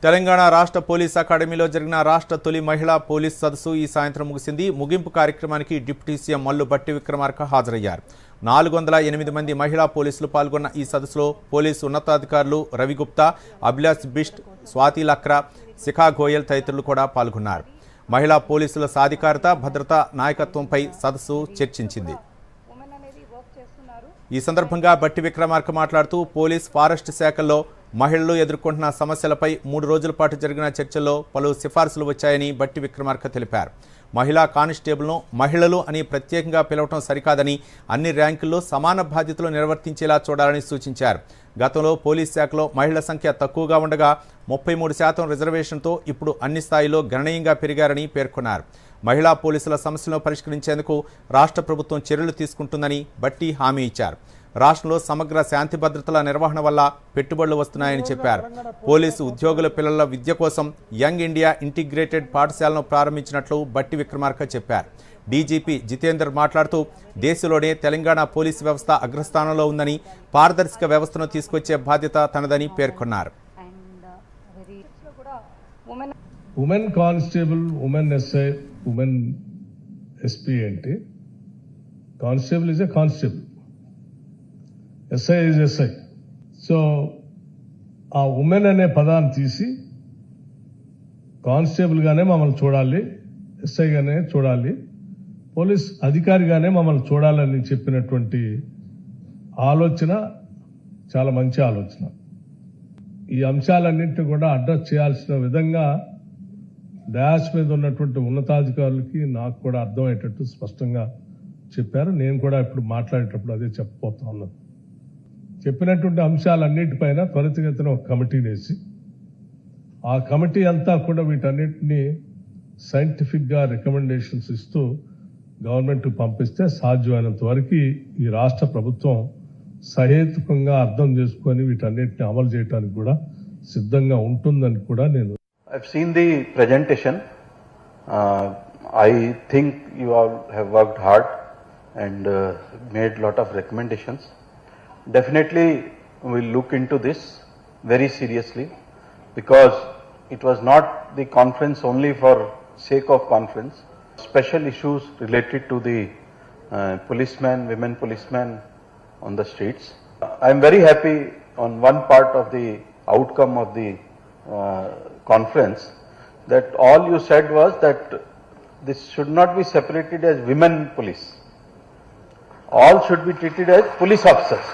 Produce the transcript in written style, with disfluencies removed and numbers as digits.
తెలంగాణ రాష్ట్ర పోలీస్ అకాడమీలో జరిగిన రాష్ట్ర తొలి మహిళా పోలీస్ సదస్సు ఈ సాయంత్రం ముగిసింది. ముగింపు కార్యక్రమానికి డిప్యూటీ సీఎం మల్లు భట్టి విక్రమార్క హాజరయ్యారు. 408 మంది మహిళా పోలీసులు పాల్గొన్న ఈ సదస్సులో పోలీసు ఉన్నతాధికారులు రవిగుప్తా, అభిలాష్ బిస్ట్, స్వాతి లక్రా, శిఖా గోయల్ తదితరులు కూడా పాల్గొన్నారు. మహిళా పోలీసుల సాధికారత, భద్రతా నాయకత్వంపై సదస్సు చర్చించింది. ఈ సందర్భంగా భట్టి విక్రమార్క మాట్లాడుతూ పోలీస్, ఫారెస్ట్ శాఖల్లో మహిళలు ఎదుర్కొంటున్న సమస్యలపై 3 రోజుల పాటు జరిగిన చర్చల్లో పలు సిఫార్సులు వచ్చాయని భట్టి విక్రమార్క తెలిపారు. మహిళా కానిస్టేబుల్ను మహిళలు అని ప్రత్యేకంగా పిలవటం సరికాదని, అన్ని ర్యాంకుల్లో సమాన బాధ్యతలు నిర్వర్తించేలా చూడాలని సూచించారు. గతంలో పోలీస్ శాఖలో మహిళల సంఖ్య తక్కువగా ఉండగా 33% రిజర్వేషన్తో ఇప్పుడు అన్ని స్థాయిలో గణనీయంగా పెరిగారని పేర్కొన్నారు. మహిళా పోలీసుల సమస్యలను పరిష్కరించేందుకు రాష్ట్ర ప్రభుత్వం చర్యలు తీసుకుంటుందని భట్టి హామీ ఇచ్చారు. రాష్ట్రంలో సమగ్ర శాంతి భద్రతల నిర్వహణ వల్ల పెట్టుబడులు వస్తున్నాయని చెప్పారు. పోలీసు ఉద్యోగుల పిల్లల విద్య కోసం యంగ్ ఇండియా ఇంటిగ్రేటెడ్ పాఠశాలను ప్రారంభించినట్లు భట్టి విక్రమార్క చెప్పారు. డీజీపీ జితేందర్ మాట్లాడుతూ దేశంలోనే తెలంగాణ పోలీసు వ్యవస్థ అగ్రస్థానంలో ఉందని, పారదర్శక వ్యవస్థను తీసుకొచ్చే బాధ్యత తనదని పేర్కొన్నారు. Women constable, women SI, women SP అంటే constable is a constable, SI is SI. So ఆ ఉమెన్ అనే పదాన్ని తీసి కానిస్టేబుల్గానే మమ్మల్ని చూడాలి, ఎస్ఐగానే చూడాలి, పోలీస్ అధికారిగానే మమ్మల్ని చూడాలని చెప్పినటువంటి ఆలోచన చాలా మంచి ఆలోచన. ఈ అంశాలన్నింటినీ కూడా అడ్రస్ చేయాల్సిన విధంగా డాష్ మీద ఉన్నటువంటి ఉన్నతాధికారులకి నాకు కూడా అర్థమయ్యేటట్టు స్పష్టంగా చెప్పారు. నేను కూడా ఇప్పుడు మాట్లాడేటప్పుడు అదే చెప్పబోతా ఉన్నాను. చెప్పినటువంటి అంశాలన్నిటిపైన త్వరితగతిన ఒక కమిటీ వేసి ఆ కమిటీ అంతా కూడా వీటన్నిటిని సైంటిఫిక్గా రికమెండేషన్స్ ఇస్తూ గవర్నమెంట్ పంపిస్తే సాధ్యమైనంత వరకు ఈ రాష్ట్ర ప్రభుత్వం సహేతుకంగా అర్థం చేసుకొని వీటన్నిటిని అమలు చేయడానికి కూడా సిద్ధంగా ఉంటుందని కూడా నేను. I've seen the presentation. I think you all have worked hard and made lot of recommendations. Definitely we'll look into this very seriously, because it was not the conference only for sake of conference. Special issues related to the policemen, women policemen on the streets. I am very happy on one part of the outcome of the conference, that all you said was that this should not be separated as women police. All should be treated as police officers.